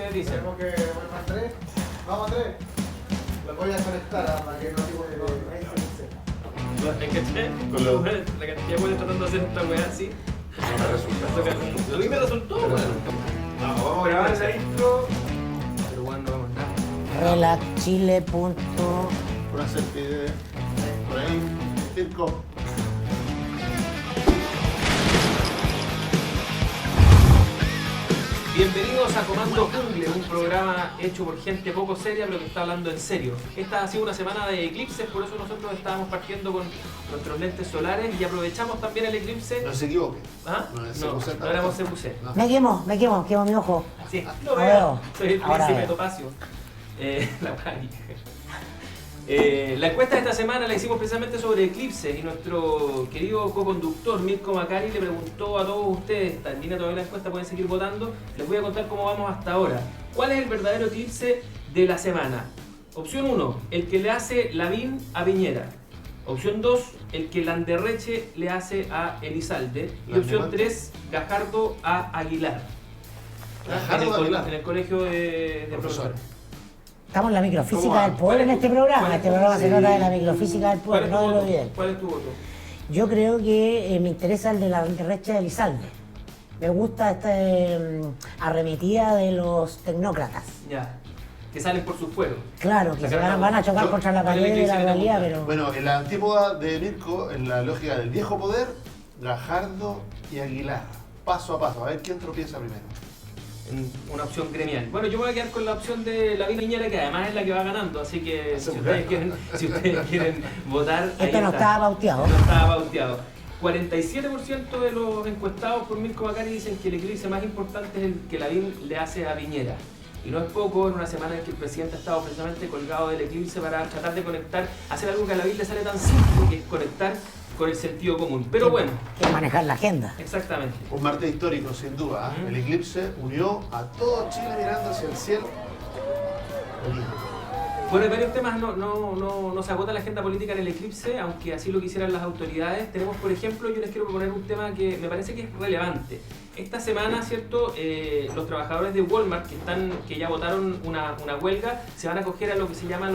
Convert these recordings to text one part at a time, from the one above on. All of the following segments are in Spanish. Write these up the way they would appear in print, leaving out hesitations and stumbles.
ustedes dicen. Tenemos que poner más 3. Vamos a 3. Los voy a conectar para que no digo que La cantidad de tratando de hacer esta weá así. No me resulta. A mí me resultó, weón. Vamos a grabar la intro. Pero bueno, no vamos a nada. Relaxchile. Una selfie de por ahí, circo. Bienvenidos a Comando Jungle, un programa hecho por gente poco seria pero que está hablando en serio. Esta ha sido una semana de eclipses, por eso nosotros estábamos partiendo con nuestros lentes solares y aprovechamos también el eclipse. No se equivoque. ¿Ah? No es No, CQC, no éramos CQC. No. Me quemo mi ojo. Sí, lo No veo. veo. Soy el Ahora príncipe veo. Topacio. La pánica. La encuesta de esta semana la hicimos precisamente sobre eclipses y nuestro querido co-conductor Mirko Macari le preguntó a todos ustedes, termina todavía la encuesta, pueden seguir votando, les voy a contar cómo vamos hasta ahora. ¿Cuál es el verdadero eclipse de la semana? Opción 1, el que le hace Lavín a Piñera. Opción 2, el que Landerreche le hace a Elizalde. Y opción 3, Gajardo a Aguilar. Gajardo a Aguilar. En el colegio de Profesor. profesores. Estamos en la ¿Cómo microfísica va? del poder en este programa. Este programa se Sí. trata de la microfísica del ¿Cuál poder, es tu no de lo voto? evidente. ¿Cuál es tu voto? Yo creo que me interesa el de la Recha de Elizalde. Me gusta esta arremetida de los tecnócratas. Ya. Que salen por sus fueros. Claro, que se van a chocar Yo- contra la ¿cuál es el pared de la eclipse que te realidad, gusta? pero... Bueno, en la antípoda de Mirko, en la lógica del viejo poder, Gajardo y Aguilar. Paso a paso, a ver quién tropieza primero. En una opción gremial. Bueno, yo me voy a quedar con la opción de Lavín Piñera, que además es la que va ganando, así que si ustedes quieren votar, ahí Esto no está. estaba pauteado. No estaba pauteado. 47% de los encuestados por Mirko Macari dicen que el eclipse más importante es el que Lavín le hace a Piñera. Y no es poco en una semana en que el presidente ha estado precisamente colgado del eclipse para tratar de conectar, hacer algo que a Lavín le sale tan simple, que es conectar con el sentido común. Pero bueno, Que manejar la agenda. exactamente. Un martes histórico, sin duda. ¿eh? Ujú. El eclipse unió a todo Chile mirando hacia el cielo. Bueno, hay varios temas, no se agota la agenda política en el eclipse, aunque así lo quisieran las autoridades. Tenemos, por ejemplo, yo les quiero proponer un tema que me parece que es relevante. Esta semana, ¿cierto? Los trabajadores de Walmart que ya votaron una huelga, se van a acoger a lo que se llama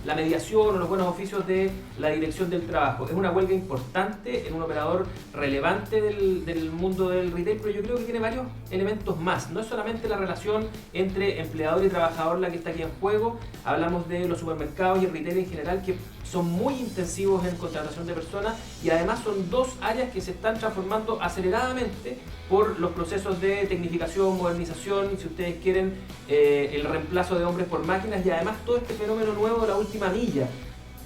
la mediación o los buenos oficios de la dirección del trabajo. Es una huelga importante en un operador relevante del mundo del retail, pero yo creo que tiene varios elementos más. No es solamente la relación entre empleador y trabajador la que está aquí en juego, hablamos de los supermercados y el retail en general que son muy intensivos en contratación de personas y además son dos áreas que se están transformando aceleradamente por los procesos de tecnificación, modernización, si ustedes quieren, el reemplazo de hombres por máquinas y además todo este fenómeno nuevo de la última milla,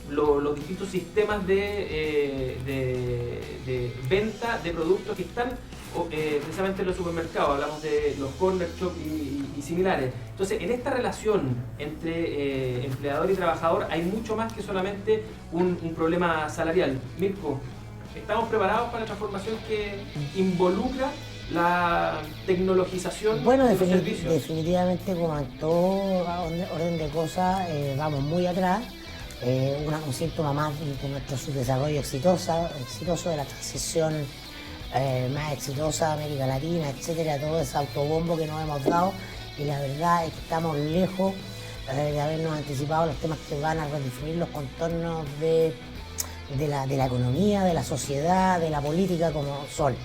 los distintos sistemas de venta de productos que están precisamente en los supermercados, hablamos de los corner shop y similares. Entonces, en esta relación entre empleador y trabajador hay mucho más que solamente un problema salarial. Mirko, ¿estamos preparados para la transformación que involucra la tecnologización Bueno, de los servicios? definitivamente, como en todo orden de cosas, vamos muy atrás. Un síntoma más de nuestro subdesarrollo exitoso de la transición más exitosa de América Latina, etcétera, todo ese autobombo que nos hemos dado. Y la verdad es que estamos lejos de habernos anticipado los temas que van a redefinir los contornos de la economía, de la sociedad, de la política como son.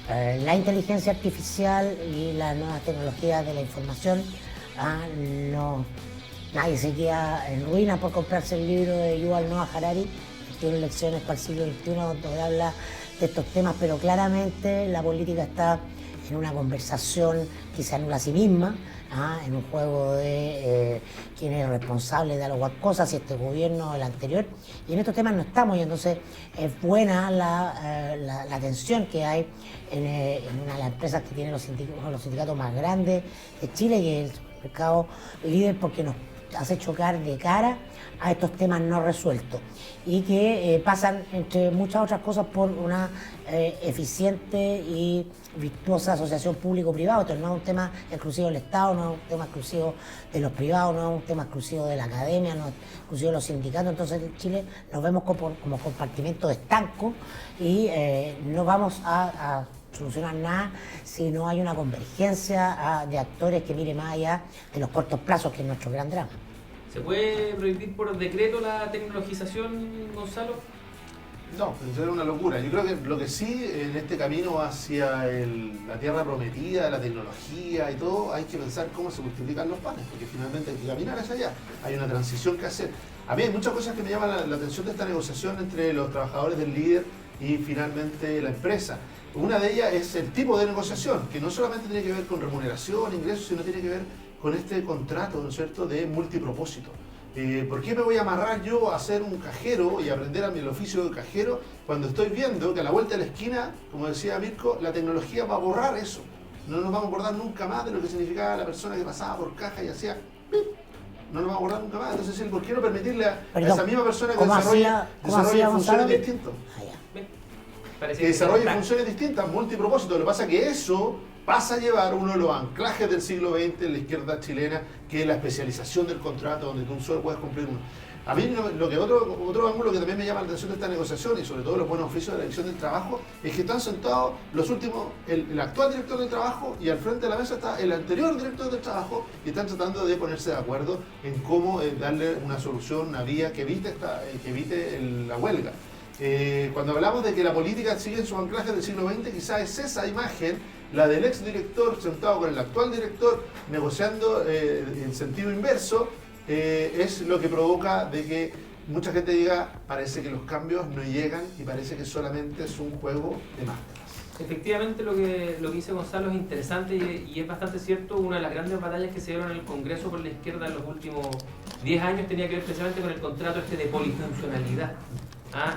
La inteligencia artificial y las nuevas tecnologías de la información, nadie se queda en ruinas por comprarse el libro de Yuval Noah Harari, 21 lecciones para el siglo XXI, donde habla de estos temas, pero claramente la política está en una conversación que se anula a sí misma, en un juego de quién es el responsable de algo cosas, si este gobierno o el anterior, y en estos temas no estamos, y entonces es buena la tensión que hay en una de las empresas que tiene uno de los sindicatos más grandes de Chile, que es el supermercado líder, porque nos hace chocar de cara a estos temas no resueltos y que pasan, entre muchas otras cosas, por una eficiente y virtuosa asociación público-privado. Entonces no es un tema exclusivo del Estado, no es un tema exclusivo de los privados, no es un tema exclusivo de la academia, no es exclusivo de los sindicatos. Entonces en Chile nos vemos como compartimentos estancos y no vamos a solucionar nada si no hay una convergencia de actores que mire más allá de los cortos plazos, que es nuestro gran drama. ¿Se puede prohibir por decreto la tecnologización, Gonzalo? No, eso era una locura. Yo creo que lo que sí, en este camino hacia la tierra prometida, la tecnología y todo, hay que pensar cómo se multiplican los panes, porque finalmente hay que caminar hacia allá. Hay una transición que hacer. A mí hay muchas cosas que me llaman la atención de esta negociación entre los trabajadores del líder y finalmente la empresa. Una de ellas es el tipo de negociación, que no solamente tiene que ver con remuneración, ingresos, sino tiene que ver con este contrato, ¿no es cierto?, de multipropósito. ¿Por qué me voy a amarrar yo a ser un cajero y aprender el oficio de cajero cuando estoy viendo que a la vuelta de la esquina, como decía Mirko, la tecnología va a borrar eso? No nos vamos a acordar nunca más de lo que significaba la persona que pasaba por caja y hacía ¡pip! No nos vamos a acordar nunca más. Entonces, ¿por qué no permitirle a esa misma persona que desarrolle funciones distintas? Que desarrolle funciones distintas, multipropósito. Lo que pasa es que eso pasa a llevar uno de los anclajes del siglo XX en la izquierda chilena, que es la especialización del contrato, donde tú solo puedes cumplir uno. A mí lo que otro ángulo que también me llama la atención de esta negociación, y sobre todo los buenos oficios de la Dirección del Trabajo, es que están sentados los últimos, el actual director del trabajo, y al frente de la mesa está el anterior director del trabajo, y están tratando de ponerse de acuerdo en cómo darle una solución, una vía que evite la huelga. Cuando hablamos de que la política sigue en sus anclajes del siglo XX, quizás es esa imagen, la del ex director sentado con el actual director negociando en sentido inverso, es lo que provoca de que mucha gente diga, parece que los cambios no llegan y parece que solamente es un juego de máscaras. Efectivamente, lo que dice Gonzalo es interesante y es bastante cierto. Una de las grandes batallas que se dieron en el Congreso por la izquierda en los últimos 10 años tenía que ver precisamente con el contrato de polifuncionalidad.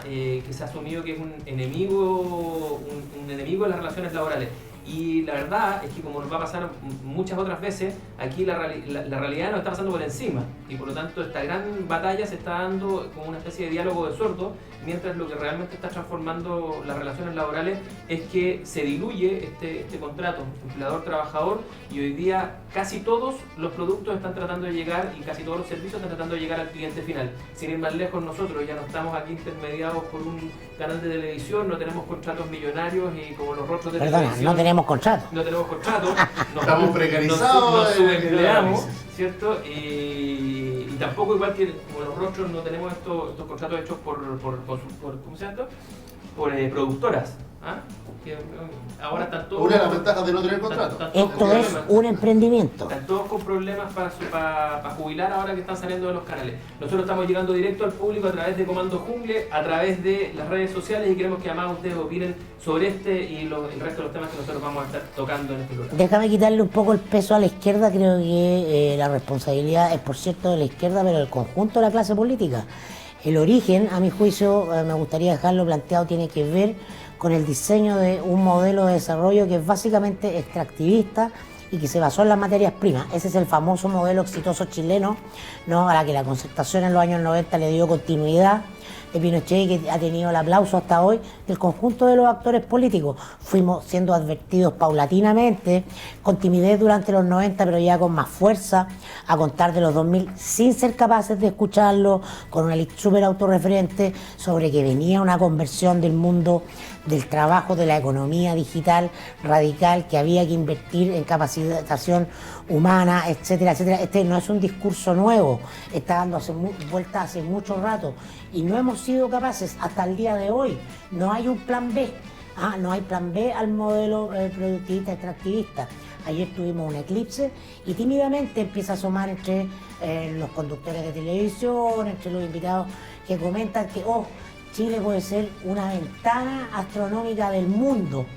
Que se ha asumido que es un enemigo de las relaciones laborales. Y la verdad es que, como nos va a pasar muchas otras veces, aquí la realidad nos está pasando por encima. Y por lo tanto esta gran batalla se está dando como una especie de diálogo de sordos, mientras lo que realmente está transformando las relaciones laborales es que se diluye este contrato empleador-trabajador, y hoy día casi todos los productos están tratando de llegar y casi todos los servicios están tratando de llegar al cliente final. Sin ir más lejos, nosotros ya no estamos aquí intermediados por un canal de televisión, no tenemos contratos millonarios y como los rostros de televisión. No tenemos contrato. No tenemos contrato. Estamos precarizados. Nos subempleamos, ¿cierto? Y tampoco, igual que como los rostros, no tenemos estos contratos hechos por ¿cómo se llama esto? Por productoras. Que ahora están todos... Una de las ventajas de no tener contrato. Esto es un emprendimiento. Están todos con problemas para jubilar ahora que están saliendo de los canales. Nosotros estamos llegando directo al público a través de Comando Jungle, a través de las redes sociales, y queremos que además ustedes opinen sobre este y el resto de los temas que nosotros vamos a estar tocando en este programa. Déjame quitarle un poco el peso a la izquierda. Creo que la responsabilidad es, por cierto, de la izquierda, pero del conjunto de la clase política. El origen, a mi juicio, me gustaría dejarlo planteado, tiene que ver con el diseño de un modelo de desarrollo que es básicamente extractivista y que se basó en las materias primas. Ese es el famoso modelo exitoso chileno, ¿no?, a la que la Concertación en los años 90 le dio continuidad, de Pinochet, que ha tenido el aplauso hasta hoy del conjunto de los actores políticos. Fuimos siendo advertidos paulatinamente, con timidez durante los 90, pero ya con más fuerza, a contar de los 2000, sin ser capaces de escucharlo, con una elite súper autorreferente sobre que venía una conversión del mundo del trabajo, de la economía digital radical, que había que invertir en capacitación humana, etcétera, etcétera. Este no es un discurso nuevo, está dando vuelta hace mucho rato y no hemos sido capaces hasta el día de hoy. No hay un plan B, no hay plan B al modelo productivista extractivista. Ayer tuvimos un eclipse y tímidamente empieza a asomar entre los conductores de televisión, entre los invitados que comentan que Chile puede ser una ventana astronómica del mundo,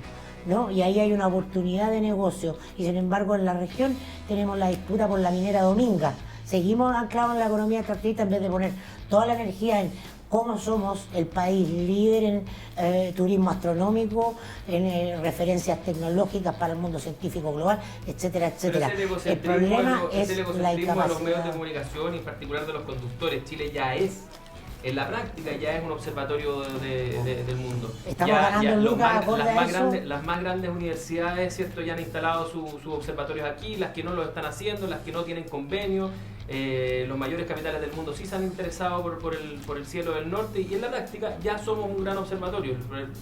¿no? Y ahí hay una oportunidad de negocio. Y sin embargo, en la región tenemos la disputa por la minera Dominga. Seguimos anclados en la economía extractivista en vez de poner toda la energía en cómo somos el país líder en turismo astronómico, en referencias tecnológicas para el mundo científico global, etcétera, etcétera. El problema es la de los medios de incapacidad. comunicación y en particular de los conductores. Chile ya es en la práctica ya es un observatorio del mundo. Estamos ganando en lucas acorde a eso. Las más grandes universidades, ¿cierto?, ya han instalado sus observatorios aquí, las que no lo están haciendo, las que no tienen convenio. Los mayores capitales del mundo sí se han interesado por el cielo del norte, y en la práctica ya somos un gran observatorio.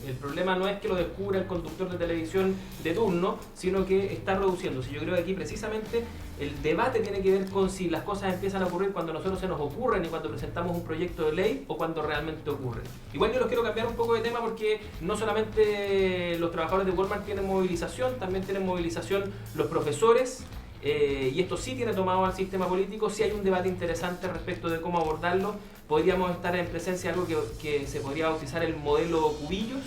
El problema no es que lo descubra el conductor de televisión de turno, sino que está reduciéndose. Yo creo que aquí precisamente el debate tiene que ver con si las cosas empiezan a ocurrir cuando a nosotros se nos ocurren y cuando presentamos un proyecto de ley, o cuando realmente ocurren. Igual yo los quiero cambiar un poco de tema, porque no solamente los trabajadores de Walmart tienen movilización, también tienen movilización los profesores. Y esto sí tiene tomado al sistema político. Sí hay un debate interesante respecto de cómo abordarlo. Podríamos estar en presencia de algo que se podría bautizar el modelo Cubillos,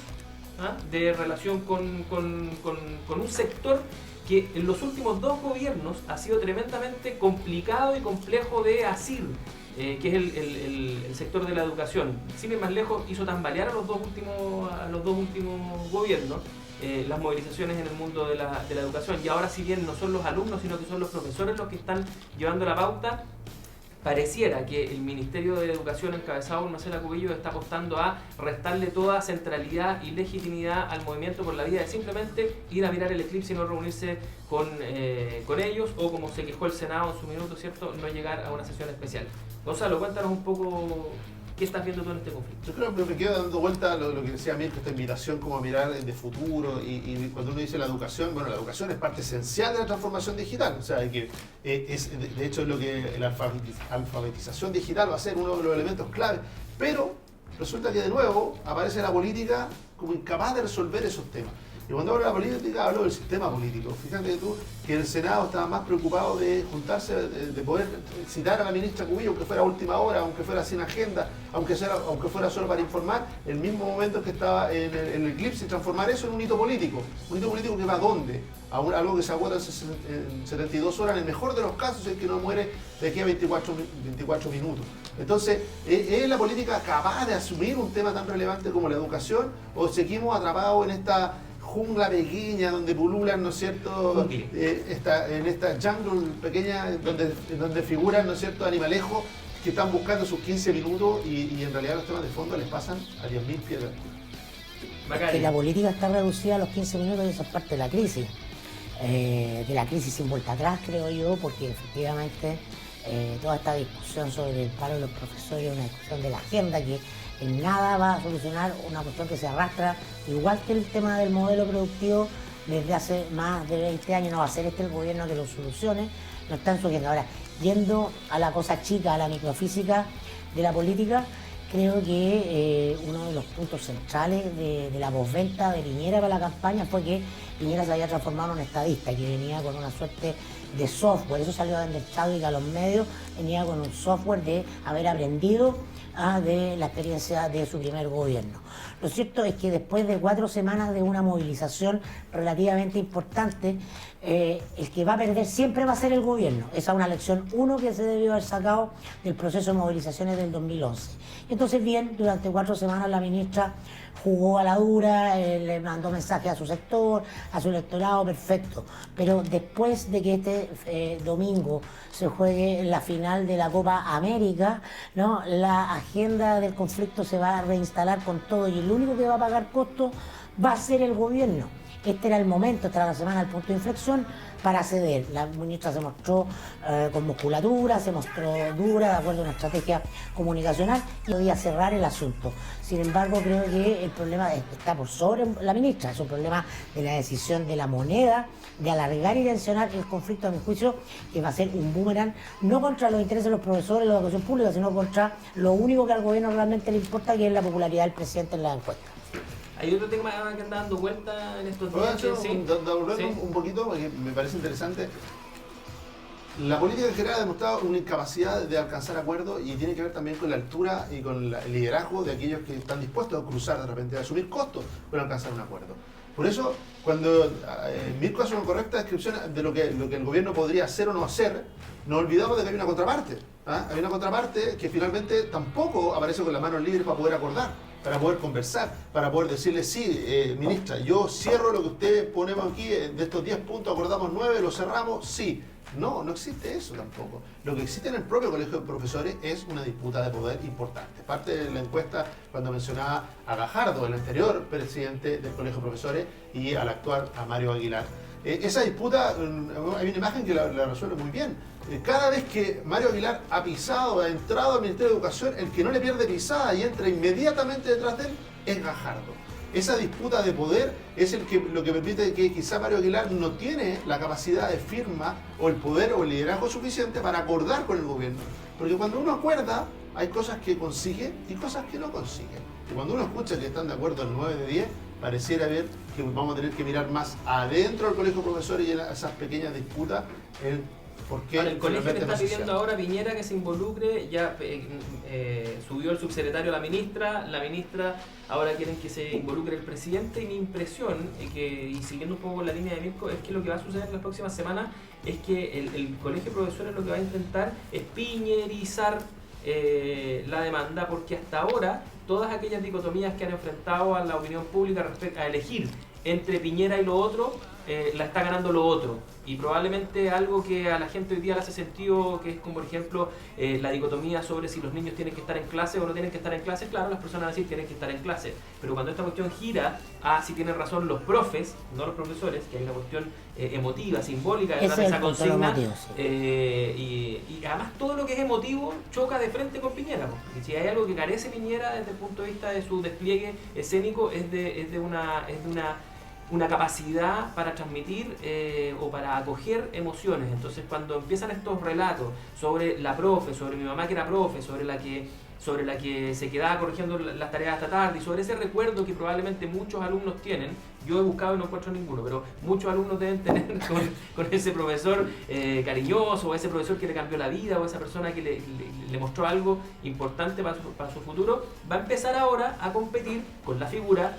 ¿ah?, de relación con un sector que en los últimos 2 gobiernos ha sido tremendamente complicado y complejo de asir, que es el sector de la educación. Sin ir más lejos, hizo tambalear a los dos últimos gobiernos las movilizaciones en el mundo de la educación. Y ahora, si bien no son los alumnos, sino que son los profesores los que están llevando la pauta, pareciera que el Ministerio de Educación, encabezado por Marcela Cubillos, está apostando a restarle toda centralidad y legitimidad al movimiento por la vía de simplemente ir a mirar el eclipse y no reunirse con ellos, o, como se quejó el Senado en su minuto, ¿cierto?, no llegar a una sesión especial. Gonzalo, cuéntanos un poco qué estás viendo tú en este conflicto. Yo creo que me quedo dando vuelta a lo que decía Mirko, esta invitación como a mirar de futuro, y cuando uno dice la educación, bueno, la educación es parte esencial de la transformación digital. O sea, que de hecho es lo que la alfabetización digital va a ser uno de los elementos clave, pero resulta que de nuevo aparece la política como incapaz de resolver esos temas. Y cuando hablo de la política, hablo del sistema político. Fíjate tú que el Senado estaba más preocupado de juntarse, de poder citar a la ministra Cubillos, aunque fuera a última hora, aunque fuera sin agenda, aunque fuera solo para informar, el mismo momento que estaba en el eclipse, y transformar eso en un hito político. Un hito político que va ¿a dónde? A algo que se agota en 72 horas, en el mejor de los casos, es que no muere de aquí a 24 minutos. Entonces, ¿es la política capaz de asumir un tema tan relevante como la educación, o seguimos atrapados en esta jungla pequeña donde pululan, ¿no es cierto?, en esta jungle pequeña donde figuran, ¿no es cierto?, animalejos que están buscando sus 15 minutos y en realidad los temas de fondo les pasan a 10.000 pies de altura? Es que la política está reducida a los 15 minutos, y eso es parte de la crisis. De la crisis sin vuelta atrás, creo yo, porque efectivamente toda esta discusión sobre el paro de los profesores es una discusión de la agenda que en nada va a solucionar una cuestión que se arrastra, igual que el tema del modelo productivo, desde hace más de 20 años. No va a ser el gobierno que lo solucione, no están surgiendo. Ahora, yendo a la cosa chica, a la microfísica de la política, creo que uno de los puntos centrales de la postventa de Piñera para la campaña fue que Piñera se había transformado en un estadista, que venía con una suerte de software. Eso salió a vender Chadwick a los medios, venía con un software de haber aprendido de la experiencia de su primer gobierno. Lo cierto es que después de 4 semanas de una movilización relativamente importante, el que va a perder siempre va a ser el gobierno. Esa es una lección que se debió haber sacado del proceso de movilizaciones del 2011. Entonces, bien, durante 4 semanas la ministra jugó a la dura, le mandó mensajes a su sector, a su electorado, perfecto. Pero después de que este domingo se juegue la final de la Copa América, ¿no?, la agenda del conflicto se va a reinstalar con todo, y el único que va a pagar costos va a ser el gobierno. Este era el momento, esta era la semana, el punto de inflexión para ceder. La ministra se mostró con musculatura, se mostró dura, de acuerdo a una estrategia comunicacional, y podía cerrar el asunto. Sin embargo, creo que el problema está por sobre la ministra. Es un problema de la decisión de la moneda, de alargar y tensionar el conflicto, a mi juicio, que va a ser un boomerang, no contra los intereses de los profesores de la educación pública, sino contra lo único que al gobierno realmente le importa, que es la popularidad del presidente en las encuestas. Hay otro tema que anda dando vuelta en estos días. Un poquito, porque me parece interesante. La política en general ha demostrado una incapacidad de alcanzar acuerdos, y tiene que ver también con la altura y con el liderazgo de aquellos que están dispuestos a cruzar de repente, a asumir costos para alcanzar un acuerdo. Por eso, cuando Mirko hace una correcta descripción de lo que el gobierno podría hacer o no hacer, nos olvidamos de que hay una contraparte. Hay una contraparte que finalmente tampoco aparece con las manos libres para poder acordar, para poder conversar, para poder decirle: sí, ministra, yo cierro lo que usted ponemos aquí, de estos 10 puntos acordamos 9, lo cerramos, sí. No, no existe eso tampoco. Lo que existe en el propio colegio de profesores es una disputa de poder importante. Parte de la encuesta cuando mencionaba a Gajardo, el anterior presidente del colegio de profesores, y al actual a Mario Aguilar. Esa disputa, hay una imagen que la resuelve muy bien. Cada vez que Mario Aguilar ha pisado, ha entrado al Ministerio de Educación, el que no le pierde pisada y entra inmediatamente detrás de él es Gajardo. Esa disputa de poder es lo que permite que quizá Mario Aguilar no tiene la capacidad de firma o el poder o el liderazgo suficiente para acordar con el gobierno. Porque cuando uno acuerda, hay cosas que consigue y cosas que no consigue. Y cuando uno escucha que están de acuerdo en 9 de 10, pareciera ver que vamos a tener que mirar más adentro del colegio de profesores y en esas pequeñas disputas. Ahora, el colegio le está pidiendo ahora a Piñera que se involucre, ya subió el subsecretario a la ministra ahora quieren que se involucre el presidente, y mi impresión, y siguiendo un poco la línea de Mirko, es que lo que va a suceder en las próximas semanas es que el colegio de profesores lo que va a intentar es piñerizar la demanda, porque hasta ahora todas aquellas dicotomías que han enfrentado a la opinión pública respecto a elegir entre Piñera y lo otro, la está ganando lo otro, y probablemente algo que a la gente hoy día le hace sentido, que es como por ejemplo la dicotomía sobre si los niños tienen que estar en clase o no tienen que estar en clase. Claro, las personas van a decir tienen que estar en clase, pero cuando esta cuestión gira a si tienen razón los profes, no los profesores, que hay una cuestión emotiva, simbólica detrás de esa consigna, y además todo lo que es emotivo choca de frente con Piñera, porque si hay algo que carece Piñera desde el punto de vista de su despliegue escénico es de una capacidad para transmitir o para acoger emociones. Entonces cuando empiezan estos relatos sobre la profe, sobre mi mamá que era profe, sobre la que se quedaba corrigiendo las tareas hasta tarde, y sobre ese recuerdo que probablemente muchos alumnos tienen, yo he buscado y no encuentro ninguno, pero muchos alumnos deben tener con ese profesor cariñoso, o ese profesor que le cambió la vida, o esa persona que le mostró algo importante para su futuro, va a empezar ahora a competir con la figura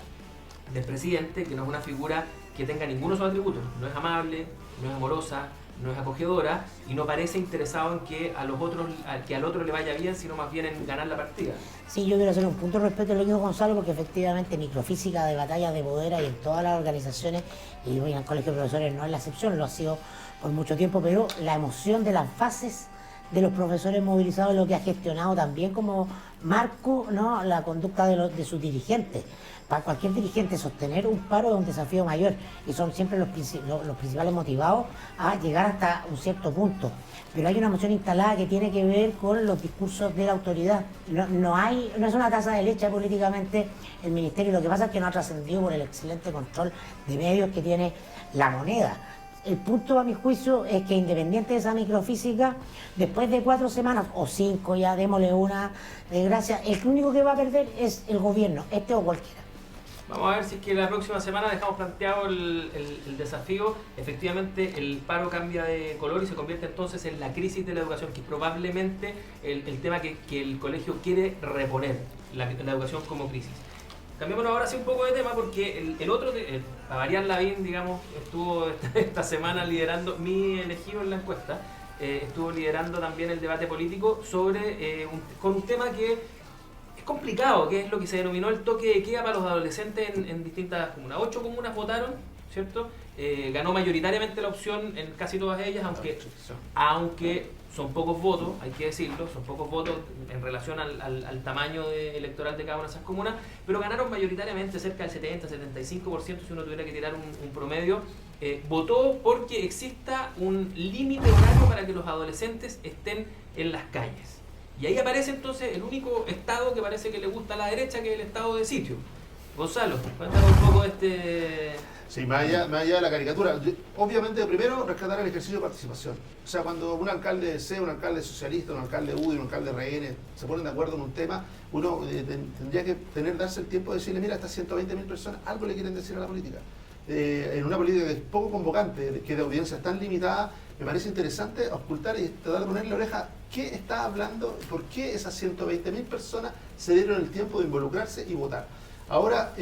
del presidente, que no es una figura que tenga ninguno de sus atributos. No es amable, no es amorosa, no es acogedora, y no parece interesado en que al otro le vaya bien, sino más bien en ganar la partida. Sí, yo quiero hacer un punto respecto a lo que dijo Gonzalo, porque efectivamente microfísica de batallas de poder hay en todas las organizaciones, y en el colegio de profesores no es la excepción, lo ha sido por mucho tiempo, pero la emoción de las bases de los profesores movilizados es lo que ha gestionado también como marco, ¿no?, la conducta de sus dirigentes. Para cualquier dirigente sostener un paro es un desafío mayor, y son siempre los principales motivados a llegar hasta un cierto punto. Pero hay una emoción instalada que tiene que ver con los discursos de la autoridad. No es una taza de leche políticamente el ministerio, lo que pasa es que no ha trascendido por el excelente control de medios que tiene La Moneda. El punto, a mi juicio, es que independiente de esa microfísica, después de 4 semanas o 5, ya démosle una desgracia, el único que va a perder es el gobierno, este o cualquiera. Vamos a ver si es que la próxima semana dejamos planteado el desafío. Efectivamente, el paro cambia de color y se convierte entonces en la crisis de la educación, que es probablemente el tema que el colegio quiere reponer, la educación como crisis. Cambiémonos ahora sí un poco de tema, porque el otro, Marian Lavín, digamos, estuvo esta semana liderando, mi elegido en la encuesta, estuvo liderando también el debate político sobre con un tema que es complicado, que es lo que se denominó el toque de queda para los adolescentes en distintas comunas. 8 comunas votaron, ¿cierto? Ganó mayoritariamente la opción en casi todas ellas, aunque son pocos votos, hay que decirlo, son pocos votos en relación al tamaño electoral de cada una de esas comunas, pero ganaron mayoritariamente cerca del 70-75%, si uno tuviera que tirar un promedio. Votó porque exista un límite horario para que los adolescentes estén en las calles. Y ahí aparece entonces el único estado que parece que le gusta a la derecha, que es el estado de sitio. Gonzalo, cuéntanos un poco de este... Sí, más allá de la caricatura. Obviamente, primero, rescatar el ejercicio de participación. O sea, cuando un alcalde de C, un alcalde socialista, un alcalde UDI, un alcalde RN se ponen de acuerdo en un tema, uno tendría que darse el tiempo de decirle, mira, estas 120.000 personas algo le quieren decir a la política. En una política que es poco convocante, que de audiencias tan limitadas, me parece interesante ocultar y tratar de ponerle oreja qué está hablando, por qué esas 120.000 personas se dieron el tiempo de involucrarse y votar. Ahora,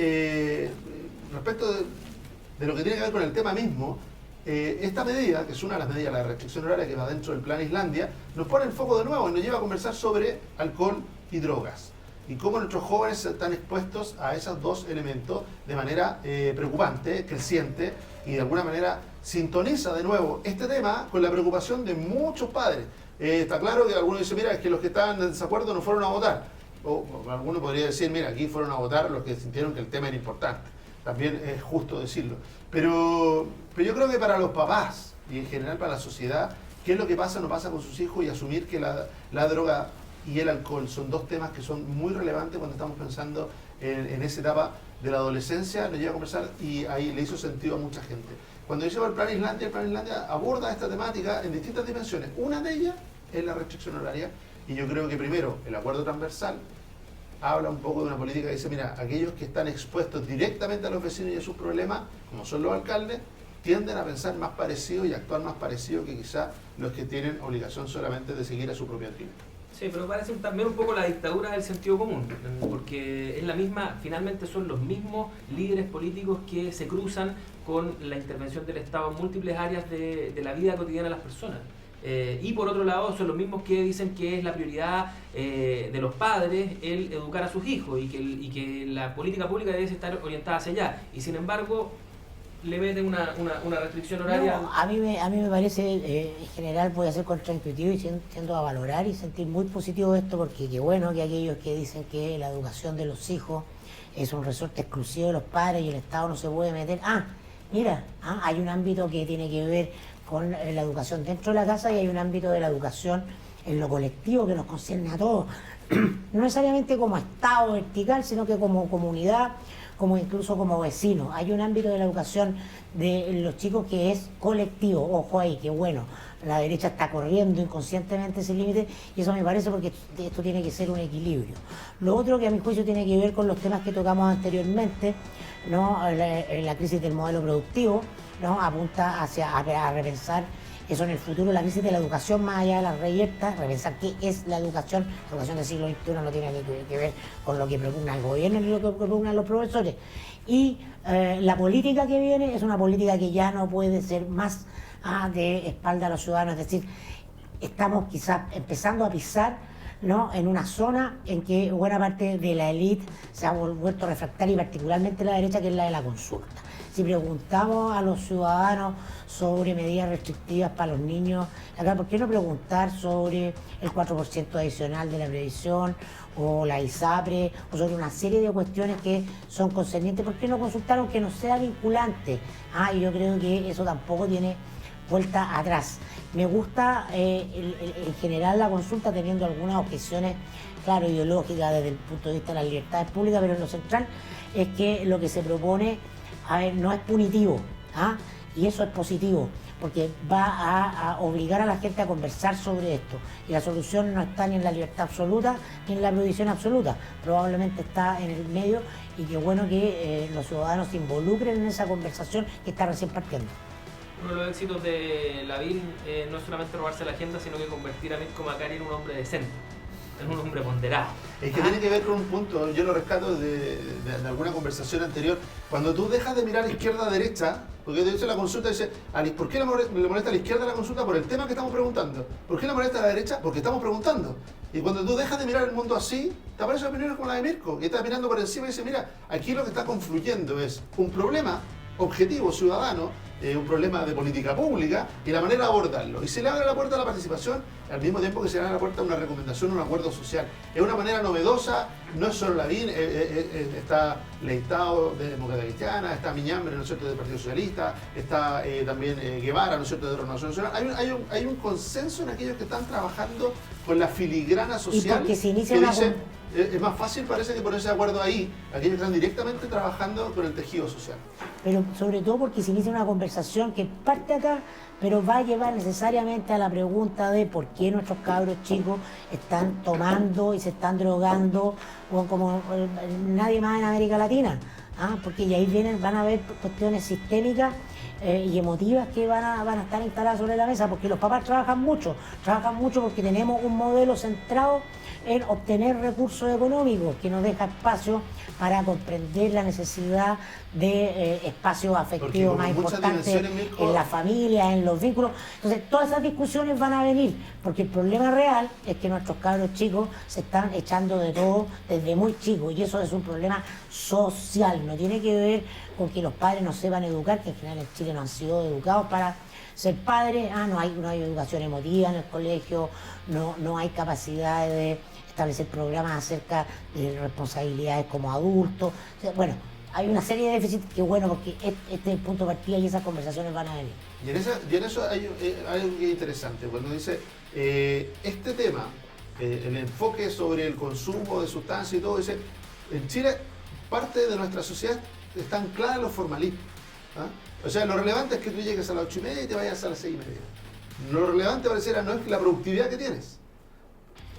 respecto de lo que tiene que ver con el tema mismo, esta medida, que es una de las medidas, la restricción horaria que va dentro del Plan Islandia, nos pone el foco de nuevo y nos lleva a conversar sobre alcohol y drogas. y cómo nuestros jóvenes están expuestos a esos dos elementos de manera preocupante, creciente, y de alguna manera sintoniza de nuevo este tema con la preocupación de muchos padres. Está claro que algunos dicen, mira, es que los que estaban en desacuerdo no fueron a votar. O alguno podría decir, mira, aquí fueron a votar los que sintieron que el tema era importante. También es justo decirlo. Pero yo creo que para los papás y en general para la sociedad, qué es lo que pasa o no pasa con sus hijos y asumir que la droga y el alcohol son dos temas que son muy relevantes cuando estamos pensando en esa etapa de la adolescencia, lo lleva a conversar y ahí le hizo sentido a mucha gente. Cuando yo llevo el Plan Islandia aborda esta temática en distintas dimensiones. Una de ellas es la restricción horaria, y yo creo que primero el acuerdo transversal habla un poco de una política que dice, mira, aquellos que están expuestos directamente a los vecinos y a sus problemas, como son los alcaldes, tienden a pensar más parecido y actuar más parecido que quizá los que tienen obligación solamente de seguir a su propia tribu. Sí, pero parece también un poco la dictadura del sentido común, porque es la misma, finalmente son los mismos líderes políticos que se cruzan con la intervención del Estado en múltiples áreas de la vida cotidiana de las personas. Y por otro lado son los mismos que dicen que es la prioridad de los padres el educar a sus hijos y que la política pública debe estar orientada hacia allá. Y sin embargo le meten una restricción horaria. No, a mí me parece, en general puede ser contraintuitivo y tiendo a valorar y sentir muy positivo esto, porque qué bueno que aquellos que dicen que la educación de los hijos es un resorte exclusivo de los padres y el Estado no se puede meter. Hay un ámbito que tiene que ver con la educación dentro de la casa y hay un ámbito de la educación en lo colectivo que nos concierne a todos. No necesariamente como Estado vertical, sino que como comunidad, como incluso como vecinos. Hay un ámbito de la educación de los chicos que es colectivo. Ojo ahí, que bueno, la derecha está corriendo inconscientemente ese límite y eso me parece porque esto tiene que ser un equilibrio. Lo otro que a mi juicio tiene que ver con los temas que tocamos anteriormente, ¿no? La crisis del modelo productivo, ¿no? Apunta a repensar eso en el futuro, la crisis de la educación más allá de las reyertas, repensar qué es la educación del siglo XXI no tiene que ver con lo que propugna el gobierno ni lo que propugnan los profesores. Y la política que viene es una política que ya no puede ser más de espalda a los ciudadanos, es decir, estamos quizás empezando a pisar, ¿no?, en una zona en que buena parte de la élite se ha vuelto refractaria y particularmente la derecha, que es la de la consulta. Si preguntamos a los ciudadanos sobre medidas restrictivas para los niños, acá, ¿por qué no preguntar sobre el 4% adicional de la previsión o la ISAPRE o sobre una serie de cuestiones que son concernientes? ¿Por qué no consultar aunque no sea vinculante? Y yo creo que eso tampoco tiene vuelta atrás. Me gusta en general la consulta, teniendo algunas objeciones, claro, ideológicas desde el punto de vista de las libertades públicas, pero lo central es que lo que se propone, no es punitivo, y eso es positivo, porque va a obligar a la gente a conversar sobre esto. Y la solución no está ni en la libertad absoluta ni en la prohibición absoluta, probablemente está en el medio, y qué bueno que los ciudadanos se involucren en esa conversación que está recién partiendo. Uno de los éxitos de Lavín no es solamente robarse la agenda, sino que convertir a Mirko Macari en un hombre decente, en un hombre ponderado. Es que tiene que ver con un punto, yo lo rescato de alguna conversación anterior. Cuando tú dejas de mirar izquierda a derecha, porque de hecho la consulta dice, ¿por qué le molesta a la izquierda la consulta? Por el tema que estamos preguntando. ¿Por qué le molesta a la derecha? Porque estamos preguntando. Y cuando tú dejas de mirar el mundo así, te aparecen opiniones como la de Mirko, que está mirando por encima y dice, mira, aquí lo que está confluyendo es un problema objetivo ciudadano, un problema de política pública y la manera de abordarlo. Y se le abre la puerta a la participación al mismo tiempo que se le abre la puerta a una recomendación, un acuerdo social. Es una manera novedosa, no es solo Lavín, está Leitao de Democracia Cristiana, está Miñambre, ¿no es cierto?, del Partido Socialista, está también Guevara, ¿no es cierto?, de Renovación Nacional. Hay un consenso en aquellos que están trabajando con la filigrana social. Y porque se inicia que una... dice, es más fácil, parece, que ponerse de acuerdo ahí, aquellos que están directamente trabajando con el tejido social. Pero sobre todo porque se inicia una conversación que parte acá, pero va a llevar necesariamente a la pregunta de por qué nuestros cabros chicos están tomando y se están drogando como nadie más en América Latina. Porque ahí van a haber cuestiones sistémicas y emotivas que van a estar instaladas sobre la mesa, porque los papás trabajan mucho porque tenemos un modelo centrado en obtener recursos económicos que nos deja espacio para comprender la necesidad de espacios afectivos más importantes en la familia, en los vínculos. Entonces, todas esas discusiones van a venir, porque el problema real es que nuestros cabros chicos se están echando de todo desde muy chicos, y eso es un problema social, no tiene que ver con que los padres no sepan educar, que en general en Chile no han sido educados para ser padres. No hay educación emotiva en el colegio, no hay capacidad de establecer programas acerca de responsabilidades como adultos. O sea, bueno, hay una serie de déficits que bueno, porque este es el punto de partida y esas conversaciones van a venir. Y en eso hay algo que es interesante, cuando dice este tema, el enfoque sobre el consumo de sustancias y todo, dice, en Chile parte de nuestra sociedad están claros los formalismos. O sea, lo relevante es que tú llegues a las 8:30 y te vayas a las 6:30. Lo relevante pareciera no es la productividad que tienes.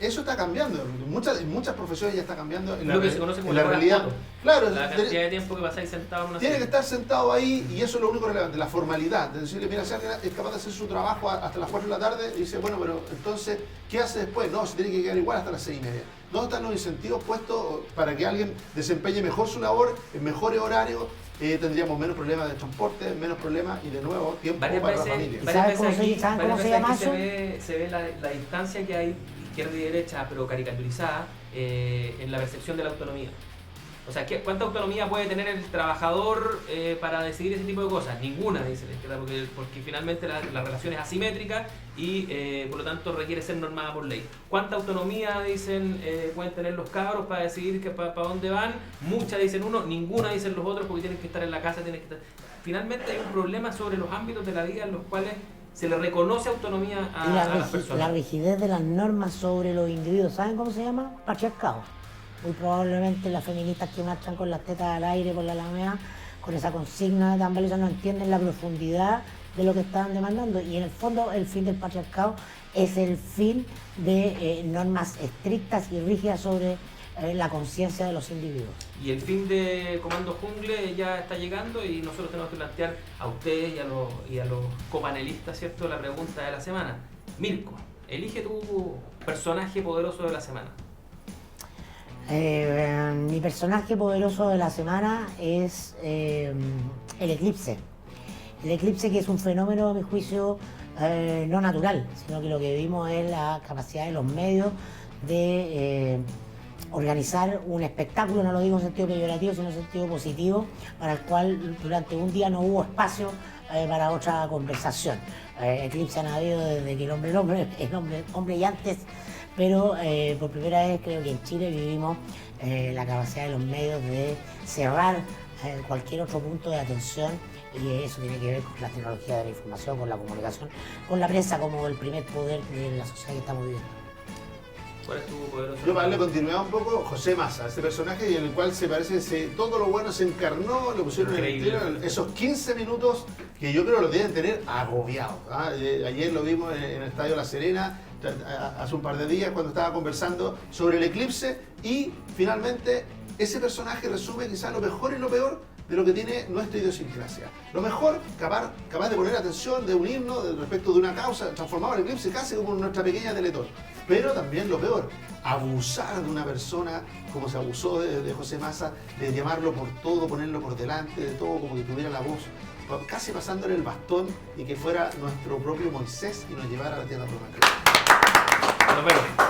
Eso está cambiando, en muchas profesiones ya está cambiando. Lo que se conoce como la realidad. Claro, la cantidad de tiempo que pasáis sentado en una tiene silla. que estar sentado ahí, y eso es lo único relevante, la formalidad. De decirle, mira, si alguien es capaz de hacer su trabajo hasta las 4 de la tarde, y dice, bueno, pero entonces, ¿qué hace después? No, se tiene que quedar igual hasta las 6:30. ¿Dónde están los incentivos puestos para que alguien desempeñe mejor su labor, en mejores horarios? Tendríamos menos problemas de transporte, menos problemas y de nuevo tiempo para la familia. ¿Saben cómo se llama eso? Se ve la distancia que hay izquierda y derecha, pero caricaturizada, en la percepción de la autonomía. O sea, ¿cuánta autonomía puede tener el trabajador para decidir ese tipo de cosas? Ninguna, dice la izquierda, porque finalmente la relación es asimétrica y por lo tanto requiere ser normada por ley. ¿Cuánta autonomía, dicen, pueden tener los cabros para decidir para dónde van? Mucha, dicen uno, ninguna, dicen los otros, porque tienen que estar en la casa, tienen que estar... Finalmente hay un problema sobre los ámbitos de la vida en los cuales se le reconoce autonomía a las personas. La rigidez de las normas sobre los individuos, ¿saben cómo se llama? Patriarcado. Muy probablemente las feministas que marchan con las tetas al aire por la Alameda, con esa consigna tan valiosa, no entienden la profundidad de lo que están demandando. Y en el fondo el fin del patriarcado es el fin de normas estrictas y rígidas sobre la conciencia de los individuos. Y el fin de Comando Jungle ya está llegando y nosotros tenemos que plantear a ustedes y a los copanelistas, ¿cierto?, la pregunta de la semana. Mirko, elige tu personaje poderoso de la semana. Mi personaje poderoso de la semana es el eclipse. El eclipse, que es un fenómeno, a mi juicio, no natural, sino que lo que vimos es la capacidad de los medios de organizar un espectáculo, no lo digo en sentido peyorativo, sino en sentido positivo, para el cual durante un día no hubo espacio para otra conversación. Eclipse han habido desde que el hombre es hombre y antes, pero por primera vez creo que en Chile vivimos la capacidad de los medios de cerrar cualquier otro punto de atención, y eso tiene que ver con la tecnología de la información, con la comunicación, con la prensa como el primer poder de la sociedad que estamos viviendo. ¿Cuál es tu poderoso? Yo para darle continuidad un poco, José Massa, este personaje y en el cual se parece que todo lo bueno se encarnó, lo pusieron Increíble. en el tiro, esos 15 minutos que yo creo lo deben tener agobiados. Ayer lo vimos en el Estadio La Serena, hace un par de días, cuando estaba conversando sobre el eclipse, y finalmente ese personaje resume quizás lo mejor y lo peor de lo que tiene nuestra idiosincrasia. Lo mejor, capaz de poner atención, de unirnos respecto de una causa, transformado el eclipse casi como nuestra pequeña Teletón. Pero también lo peor, abusar de una persona como se abusó de José Massa, de llamarlo por todo, ponerlo por delante de todo, como que tuviera la voz, casi pasándole el bastón, y que fuera nuestro propio Moisés y nos llevara a la tierra prometida. Nos vemos.